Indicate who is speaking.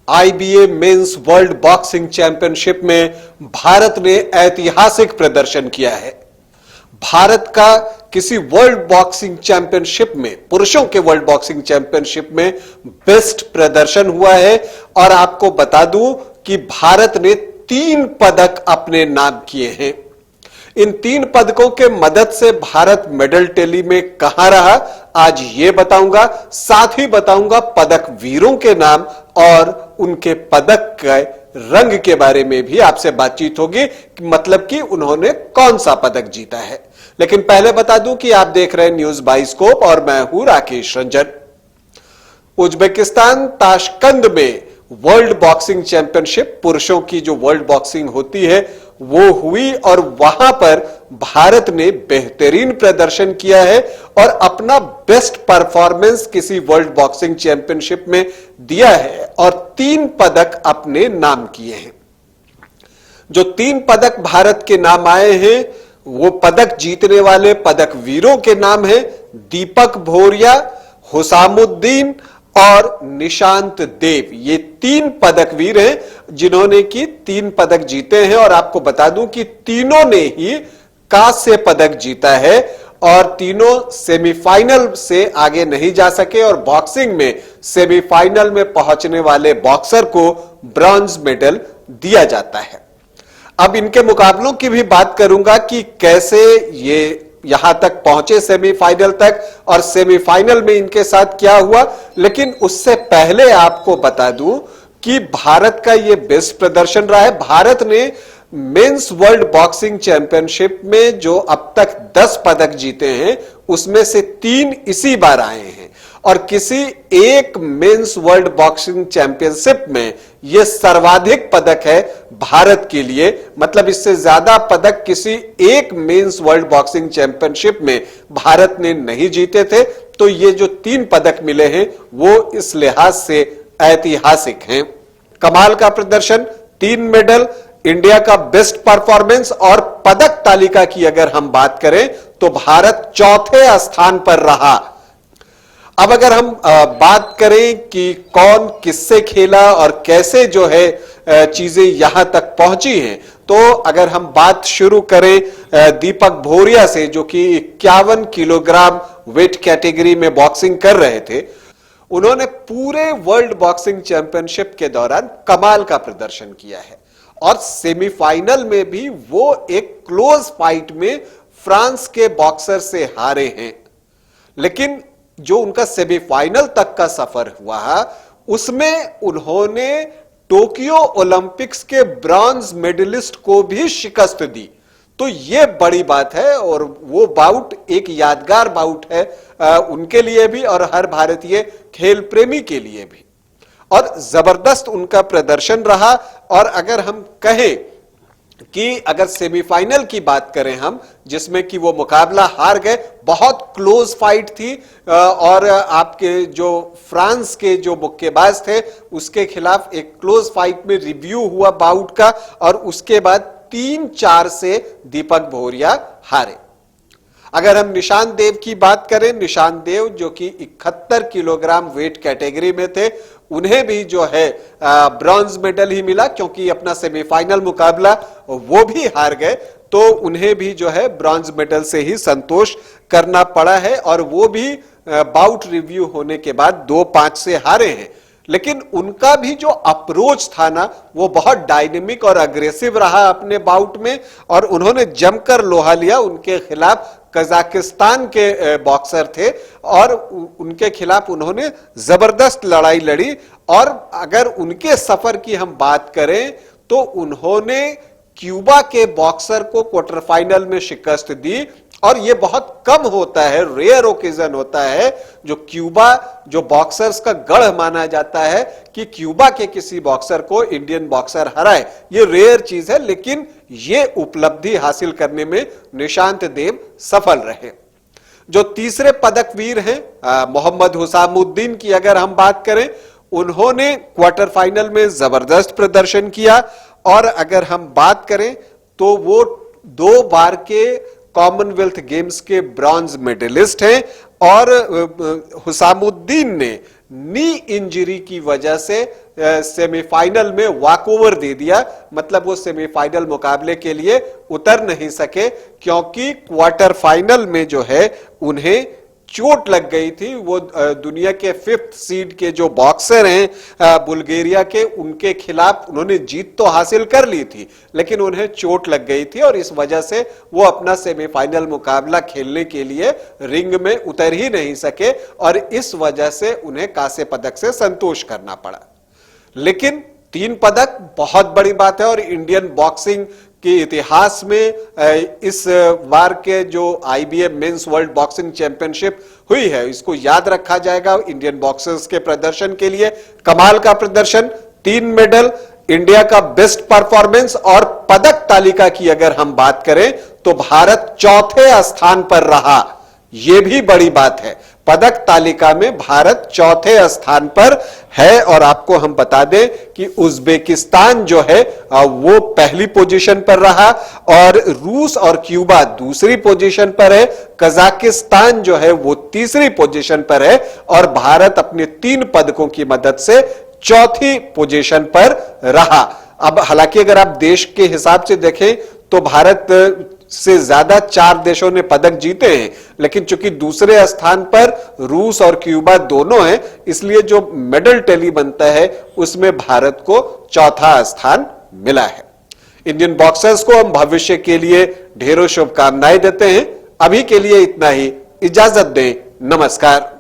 Speaker 1: IBA mains world boxing championship में भारत ने ऐतिहासिक प्रदर्शन किया है। भारत का किसी वर्ल्ड बॉक्सिंग चैंपियनशिप में, पुरुषों के वर्ल्ड बॉक्सिंग चैंपियनशिप में बेस्ट प्रदर्शन हुआ है। और आपको बता दूं कि भारत ने 3 पदक अपने नाम किए हैं। इन 3 पदकों के मदद से भारत मेडल टैली में कहां रहा, आज यह बताऊंगा। साथ ही बताऊंगा पदक वीरों के नाम और उनके पदक के रंग के बारे में भी आपसे बातचीत होगी, मतलब कि उन्होंने कौन सा पदक जीता है। लेकिन पहले बता दूं कि आप देख रहे हैं न्यूज बाइस्कोप और मैं हूं राकेश रंजन। उज्बेकिस्तान ताशकंद में वर्ल्ड बॉक्सिंग चैंपियनशिप, पुरुषों की जो वर्ल्ड बॉक्सिंग होती है वो हुई और वहां पर भारत ने बेहतरीन प्रदर्शन किया है और अपना बेस्ट परफॉर्मेंस किसी वर्ल्ड बॉक्सिंग चैंपियनशिप में दिया है और 3 पदक अपने नाम किए हैं। जो 3 पदक भारत के नाम आए हैं वो पदक जीतने वाले पदक वीरों के नाम हैं दीपक भोरिया, हुसामुद्दीन और निशांत देव। ये 3 पदक वीर हैं जिन्होंने कि 3 पदक जीते हैं और आपको बता दूं कि तीनों ने ही कांस्य पदक जीता है और तीनों सेमीफाइनल से आगे नहीं जा सके और बॉक्सिंग में सेमीफाइनल में पहुंचने वाले बॉक्सर को ब्रॉन्ज मेडल दिया जाता है। अब इनके मुकाबलों की भी बात करूंगा कि कैसे ये यहां तक पहुंचे सेमीफाइनल तक और सेमीफाइनल में इनके साथ क्या हुआ। लेकिन उससे पहले आपको बता दूं कि भारत का ये बेस्ट प्रदर्शन रहा है। भारत ने मेंस वर्ल्ड बॉक्सिंग चैंपियनशिप में जो अब तक 10 पदक जीते हैं उसमें से 3 इसी बार आए हैं और किसी एक मेंस वर्ल्ड बॉक्सिंग चैंपियनशिप में यह सर्वाधिक पदक है भारत के लिए। मतलब इससे ज्यादा पदक किसी एक मेंस वर्ल्ड बॉक्सिंग चैंपियनशिप में भारत ने नहीं जीते थे। तो ये जो 3 पदक मिले हैं वो इस लिहाज से ऐतिहासिक हैं। कमाल का प्रदर्शन, 3 मेडल, इंडिया का बेस्ट परफॉर्मेंस और पदक तालिका की अगर हम बात करें तो भारत 4थे स्थान पर रहा। अब अगर हम बात करें कि कौन किससे खेला और कैसे जो है चीजें यहां तक पहुंची हैं, तो अगर हम बात शुरू करें दीपक भोरिया से जो कि 51 किलोग्राम वेट कैटेगरी में बॉक्सिंग कर रहे थे, उन्होंने पूरे वर्ल्ड बॉक्सिंग चैंपियनशिप के दौरान कमाल का प्रदर्शन किया है और सेमीफाइनल में भी वो एक क्लोज फाइट में फ्रांस के बॉक्सर से हारे हैं। लेकिन जो उनका सेमीफाइनल तक का सफर हुआ उसमें उन्होंने टोक्यो ओलंपिक्स के ब्रॉन्ज मेडलिस्ट को भी शिकस्त दी। तो यह बड़ी बात है और वो बाउट एक यादगार बाउट है उनके लिए भी और हर भारतीय खेल प्रेमी के लिए भी। और जबरदस्त उनका प्रदर्शन रहा। और अगर हम कहें कि अगर सेमीफाइनल की बात करें हम, जिसमें कि वो मुकाबला हार गए, बहुत क्लोज फाइट थी और आपके जो फ्रांस के जो मुक्केबाज थे उसके खिलाफ एक क्लोज फाइट में रिव्यू हुआ बाउट का और उसके बाद 3-4 से दीपक भोरिया हारे। अगर हम निशांत देव की बात करें, निशांत देव जो कि 71 किलोग्राम वेट कैटेगरी में थे, उन्हें भी जो है ब्रॉन्ज मेडल ही मिला क्योंकि अपना सेमीफाइनल मुकाबला वो भी हार गए। तो उन्हें भी जो है ब्रॉन्ज मेडल से ही संतोष करना पड़ा है और वो भी बाउट रिव्यू होने के बाद 2-5 से हारे हैं। लेकिन उनका भी जो अप्रोच था ना वो बहुत डायनेमिक और अग्रेसिव रहा अपने बाउट में और उन्होंने जमकर लोहा लिया। उनके खिलाफ कजाकिस्तान के बॉक्सर थे और उनके खिलाफ उन्होंने जबरदस्त लड़ाई लड़ी। और अगर उनके सफर की हम बात करें तो उन्होंने क्यूबा के बॉक्सर को क्वार्टर फाइनल में शिकस्त दी और यह बहुत कम होता है, रेयर ओकेजन होता है जो क्यूबा, जो बॉक्सर्स का गढ़ माना जाता है कि क्यूबा के किसी बॉक्सर को इंडियन बॉक्सर हराए, यह रेयर चीज है। लेकिन यह उपलब्धि हासिल करने में निशांत देव सफल रहे। जो तीसरे पदक वीर हैं मोहम्मद हुसामुद्दीन की अगर हम बात करें, उन्होंने क्वार्टर फाइनल में जबरदस्त प्रदर्शन किया और अगर हम बात करें तो वो 2 बार के कॉमनवेल्थ गेम्स के ब्रॉन्ज मेडलिस्ट हैं और हुसामुद्दीन ने नी इंजरी की वजह से सेमीफाइनल में वॉकओवर दे दिया, मतलब वो सेमीफाइनल मुकाबले के लिए उतर नहीं सके क्योंकि क्वार्टर फाइनल में जो है उन्हें चोट लग गई थी। वो दुनिया के 5th सीड के जो बॉक्सर हैं बुल्गारिया के, उनके खिलाफ उन्होंने जीत तो हासिल कर ली थी लेकिन उन्हें चोट लग गई थी और इस वजह से वो अपना सेमीफाइनल मुकाबला खेलने के लिए रिंग में उतर ही नहीं सके और इस वजह से उन्हें कांस्य पदक से संतोष करना पड़ा। लेकिन 3 पदक बहुत बड़ी बात है और इंडियन बॉक्सिंग के इतिहास में इस बार के जो IBF mains world boxing championship हुई है इसको याद रखा जाएगा इंडियन बॉक्सर्स के प्रदर्शन के लिए। कमाल का प्रदर्शन, 3 मेडल, इंडिया का बेस्ट परफॉर्मेंस और पदक तालिका की अगर हम बात करें तो भारत 4थे स्थान पर रहा, यह भी बड़ी बात है। पदक तालिका में भारत 4थे स्थान पर है और आपको हम बता दें कि उज्बेकिस्तान जो है वो पहली पोजीशन पर रहा और रूस और क्यूबा दूसरी पोजीशन पर है, कजाकिस्तान जो है वो तीसरी पोजीशन पर है और भारत अपने 3 पदकों की मदद से 4थी पोजीशन पर रहा। अब हालांकि अगर आप देश के हिसाब से देखें तो भारत से ज्यादा 4 देशों ने पदक जीते हैं, लेकिन चूंकि दूसरे स्थान पर रूस और क्यूबा दोनों हैं इसलिए जो मेडल टैली बनता है उसमें भारत को 4था स्थान मिला है। इंडियन बॉक्सर्स को हम भविष्य के लिए ढेरों शुभकामनाएं देते हैं। अभी के लिए इतना ही, इजाजत दें, नमस्कार।